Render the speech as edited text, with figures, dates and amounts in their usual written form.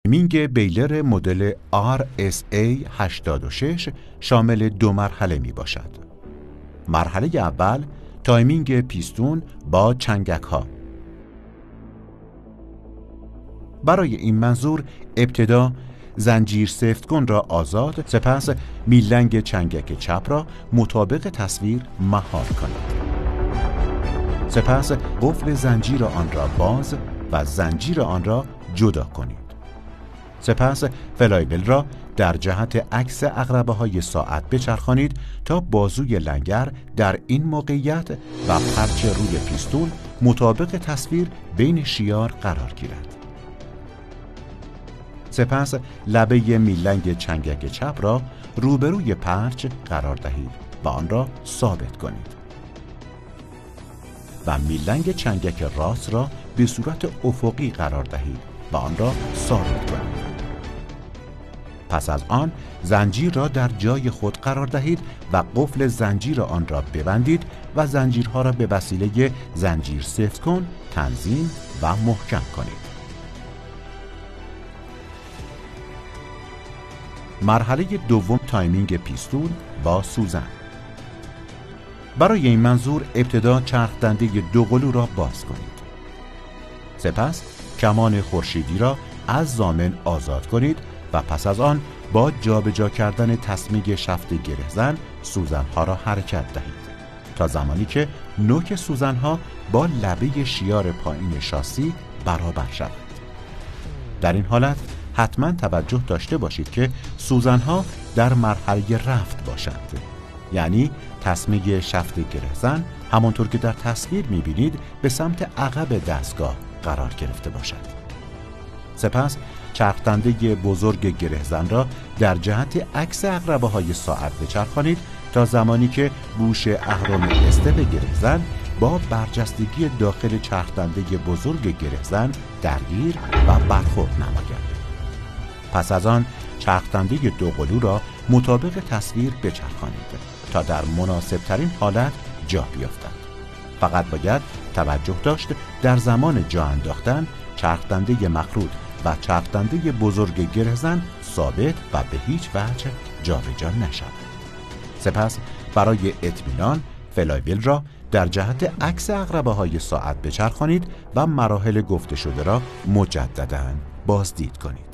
تایمینگ بیلر مدل RSA 86 شامل 2 مرحله می باشد. مرحله اول تایمینگ پیستون با چنگک ها. برای این منظور ابتدا زنجیر سفتگون را آزاد، سپس میلنگ چنگک چپ را مطابق تصویر مهار کنید. سپس قفل زنجیر آن را باز و زنجیر آن را جدا کنید. سپس فلایول را در جهت عکس عقربه‌های ساعت بچرخانید تا بازوی لنگر در این موقعیت و پرچ روی پیستون مطابق تصویر بین شیار قرار گیرد. سپس لبه میلنگ چنگک چپ را روبروی پرچ قرار دهید و آن را ثابت کنید و میلنگ چنگک راست را به صورت افقی قرار دهید و آن را ثابت کنید. پس از آن زنجیر را در جای خود قرار دهید و قفل زنجیر آن را ببندید و زنجیرها را به وسیله زنجیر سفتگون تنظیم و محکم کنید. مرحله دوم تایمینگ پیستون با سوزن. برای این منظور ابتدا چرخ دنده دوقلو را باز کنید. سپس کمان خورشیدی را از ضامن آزاد کنید و پس از آن با جابجا کردن تسمیه شفت گرهزن سوزنها را حرکت دهید تا زمانی که نوک سوزنها با لبه شیار پایین شاسی برابر شود. در این حالت حتما توجه داشته باشید که سوزنها در مرحله رفت باشند، یعنی تسمیه شفت گرهزن همانطور که در تصویر می‌بینید به سمت عقب دستگاه قرار گرفته باشد. سپس چرخدنده بزرگ گرهزن را در جهت عکس عقربه‌های ساعت بچرخانید تا زمانی که گوش اهرم استپ گرهزن با برجستگی داخل چرخدنده بزرگ گرهزن درگیر و برخورد نماید. پس از آن چرخدنده دوقلو را مطابق تصویر بچرخانید تا در مناسب ترین حالت جا بیفتد. فقط باید توجه داشت در زمان جا انداختن چرخدنده مخروط و چرخدنده بزرگ گرهزن ثابت و به هیچ وجه جابجا نشود. سپس برای اطمینان فلایول را در جهت عکس عقربه‌های ساعت بچرخانید و مراحل گفته شده را مجدداً بازدید کنید.